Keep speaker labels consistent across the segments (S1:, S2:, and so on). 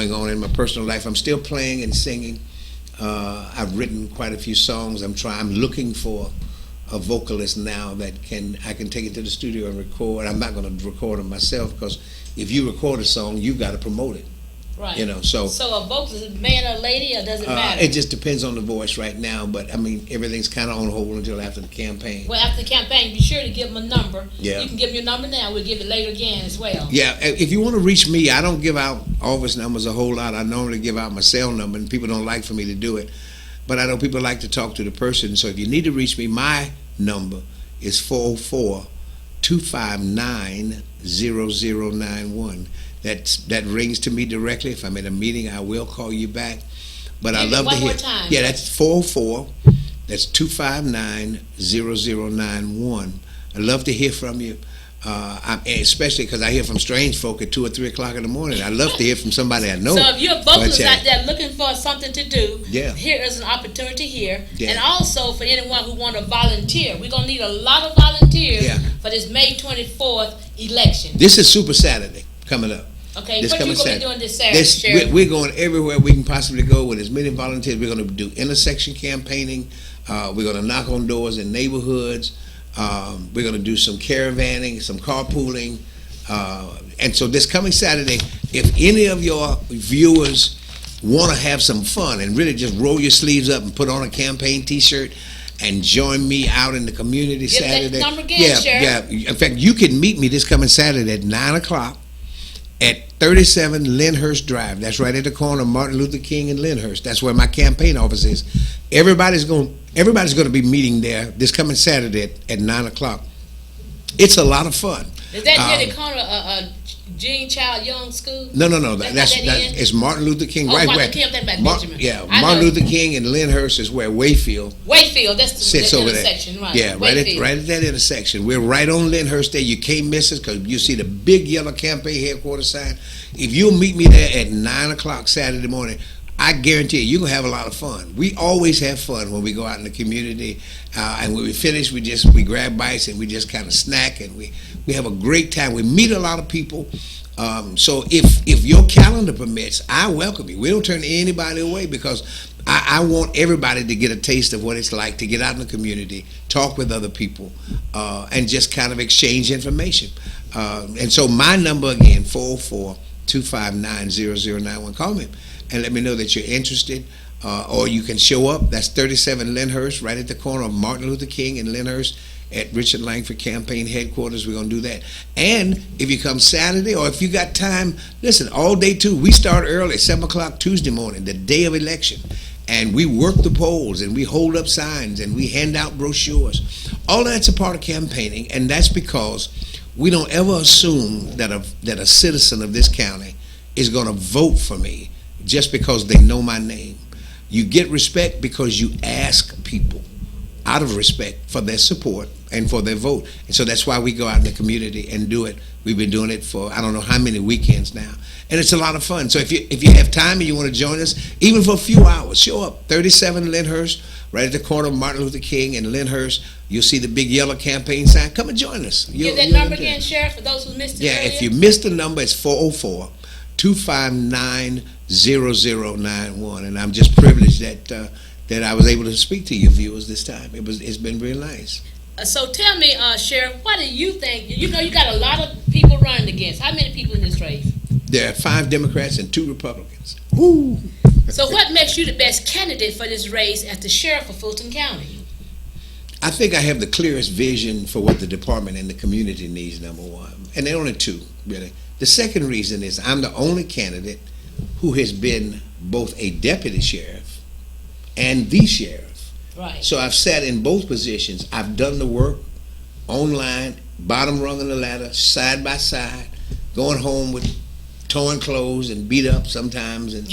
S1: going on in my personal life. I'm still playing and singing. I've written quite a few songs. I'm looking for a vocalist now that I can take it to the studio and record. I'm not going to record them myself, because if you record a song, you've got to promote it.
S2: Right.
S1: So
S2: a vocalist, man or lady, or does it matter?
S1: It just depends on the voice right now. But I mean, everything's kind of on hold until after the campaign.
S2: Well, after the campaign, be sure to give them a number.
S1: Yeah.
S2: You can give them your number now. We'll give it later again as well.
S1: Yeah. If you want to reach me, I don't give out office numbers a whole lot. I normally give out my cell number, and people don't like for me to do it. But I know people like to talk to the person. So if you need to reach me, my number is 404-259-0091. That rings to me directly. If I'm in a meeting, I will call you back. But I love to hear.
S2: One more time.
S1: Yeah, that's 404. That's 259-0091. I love to hear from you. Especially because I hear from strange folk at 2 or 3 o'clock in the morning. I love to hear from somebody I know.
S2: So if you're a vocalist out there looking for something to do,
S1: yeah,
S2: here is an opportunity here.
S1: Yeah.
S2: And also for anyone who want to volunteer, we're going to need a lot of volunteers for this May 24th election.
S1: This is Super Saturday coming up.
S2: Okay, what you going to be doing this Saturday, Sheriff?
S1: We're going everywhere we can possibly go with as many volunteers. We're going to do intersection campaigning. We're going to knock on doors in neighborhoods. We're going to do some caravanning, some carpooling. And so this coming Saturday, if any of your viewers want to have some fun and really just roll your sleeves up and put on a campaign T-shirt and join me out in the community Saturday.
S2: That number again, Sheriff.
S1: In fact, you can meet me this coming Saturday at 9 o'clock at 37 Lyndhurst Drive. That's right at the corner of Martin Luther King and Lyndhurst. That's where my campaign office is. Everybody's going to be meeting there this coming Saturday at 9 o'clock. It's a lot of fun.
S2: Is that near the corner of Jean Child Young School?
S1: No. It's Martin Luther King.
S2: Martin Luther King, Benjamin.
S1: Martin Luther King and Lyndhurst is where Wayfield
S2: that's the
S1: over
S2: intersection,
S1: there.
S2: right?
S1: Yeah, right at that intersection. We're right on Lyndhurst there. You can't miss us because you see the big yellow campaign headquarters sign. If you'll meet me there at 9 o'clock Saturday morning, I guarantee you're going to have a lot of fun. We always have fun when we go out in the community. And when we finish, we grab bites and we just kind of snack, and we have a great time. We meet a lot of people. So if your calendar permits, I welcome you. We don't turn anybody away, because I want everybody to get a taste of what it's like to get out in the community, talk with other people, and just kind of exchange information. And so my number again, 404-259-0091. Call me and let me know that you're interested, or you can show up. That's 37 Lyndhurst, right at the corner of Martin Luther King and Lyndhurst at Richard Langford Campaign Headquarters. We're going to do that. And if you come Saturday, or if you got time, listen, all day too. We start early, 7 o'clock Tuesday morning, the day of election. And we work the polls, and we hold up signs, and we hand out brochures. All that's a part of campaigning, and that's because we don't ever assume that a citizen of this county is going to vote for me just because they know my name. You get respect because you ask people out of respect for their support and for their vote. And so that's why we go out in the community and do it. We've been doing it for I don't know how many weekends now. And it's a lot of fun. So if you have time and you want to join us, even for a few hours, show up. 37 Lyndhurst, right at the corner of Martin Luther King and Lyndhurst. You'll see the big yellow campaign sign. Come and join us.
S2: Give that number again, Sheriff, for those who missed it earlier.
S1: If you missed the number, it's 404-259-0091. And I'm just privileged that I was able to speak to you viewers this time. It's been real nice.
S2: So tell me, Sheriff, what do you think? You know, you got a lot of people running against. How many people in this race?
S1: There are 5 Democrats and 2 Republicans. Ooh.
S2: So what makes you the best candidate for this race as the sheriff of Fulton County?
S1: I think I have the clearest vision for what the department and the community needs, number one. And there are only 2, really. The second reason is I'm the only candidate who has been both a deputy sheriff and the sheriff.
S2: Right.
S1: So I've sat in both positions. I've done the work online, bottom rung of the ladder, side by side, going home with torn clothes and beat up sometimes, and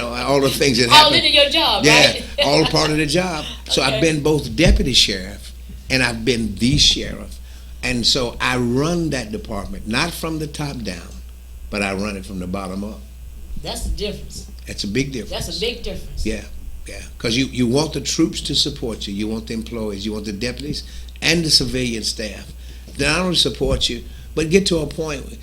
S1: all the things that happen.
S2: All into your job,
S1: right?
S2: Yeah,
S1: all part of the job. So
S2: okay.
S1: I've been both deputy sheriff and I've been the sheriff. And so I run that department, not from the top down, but I run it from the bottom up.
S2: That's the difference.
S1: That's a big difference.
S2: That's a big difference.
S1: Yeah. Because you want the troops to support you. You want the employees. You want the deputies and the civilian staff to not only support you, but get to a point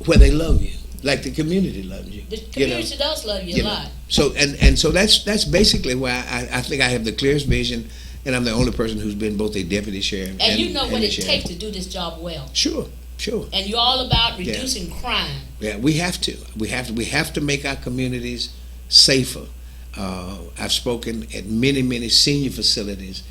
S1: where they love you. like the community loves you.
S2: The community does love you a lot.
S1: So so that's basically why I think I have the clearest vision, and I'm the only person who's been both a deputy sheriff
S2: and you know what it
S1: sheriff.
S2: takes to do this job well.
S1: Sure.
S2: And you're all about reducing crime.
S1: Yeah, we have to make our communities safer. I've spoken at many senior facilities,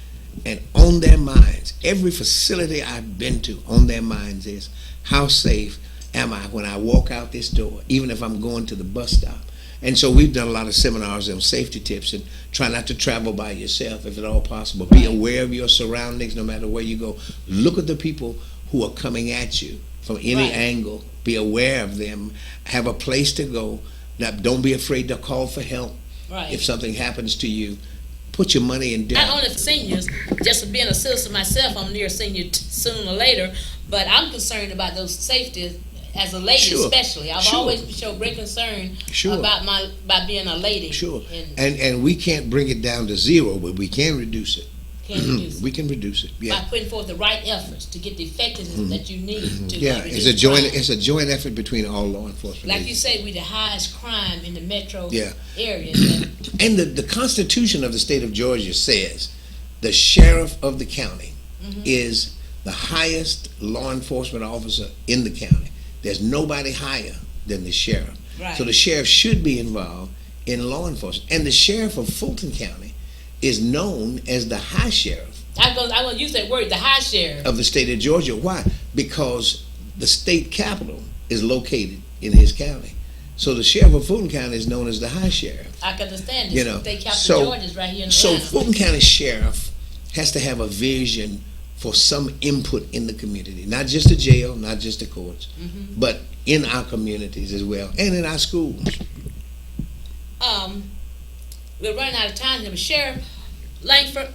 S1: and on their minds, every facility I've been to, on their minds is, how safe am I when I walk out this door, even if I'm going to the bus stop? And so we've done a lot of seminars on safety tips, and try not to travel by yourself if at all possible. Be aware of your surroundings no matter where you go. Look at the people who are coming at you from any angle. Be aware of them. Have a place to go. Now, don't be afraid to call for help. If something happens to you, put your money in debt.
S2: Not only for seniors, just for being a citizen myself, I'm near senior sooner or later, but I'm concerned about those safety as a lady, especially. I've always shown great concern about being a lady.
S1: And we can't bring it down to zero, but we can reduce it. We can reduce it.
S2: By putting forth the right efforts to get the effectiveness that you need to reduce
S1: it's a joint effort between all law enforcement.
S2: Like you say, we're the highest crime in the metro area.
S1: And the Constitution of the state of Georgia says the sheriff of the county is the highest law enforcement officer in the county. There's nobody higher than the sheriff. So the sheriff should be involved in law enforcement. And the sheriff of Fulton County is known as the high sheriff.
S2: I'm going to use that word, the high sheriff.
S1: Of the state of Georgia. Why? Because the state capital is located in his county. So the sheriff of Fulton County is known as the high sheriff.
S2: I can understand this. The state capital of Georgia is right here in Atlanta.
S1: So Fulton County sheriff has to have a vision for some input in the community. Not just the jail, not just the courts, but in our communities as well, and in our schools.
S2: We're running out of time here, but Sheriff Langford,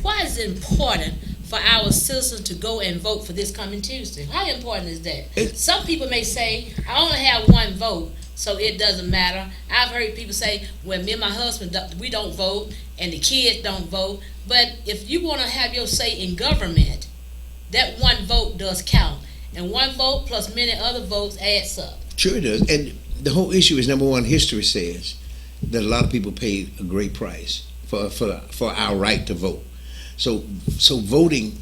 S2: why is it important for our citizens to go and vote for this coming Tuesday? How important is that? Some people may say, I only have one vote, so it doesn't matter. I've heard people say, well, me and my husband, we don't vote, and the kids don't vote. But if you want to have your say in government, that one vote does count. And one vote plus many other votes adds up. Sure
S1: it does. And the whole issue is, number one, history says that a lot of people paid a great price for our right to vote. So voting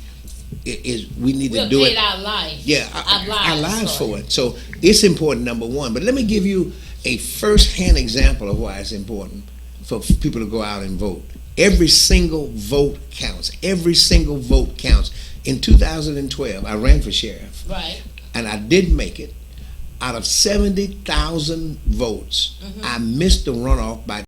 S1: is, we need to do it.
S2: Our life.
S1: Yeah, our lives for it. So it's important, number one. But let me give you a first-hand example of why it's important for people to go out and vote. Every single vote counts. Every single vote counts. In 2012, I ran for sheriff. And I did make it. Out of 70,000 votes, I missed the runoff by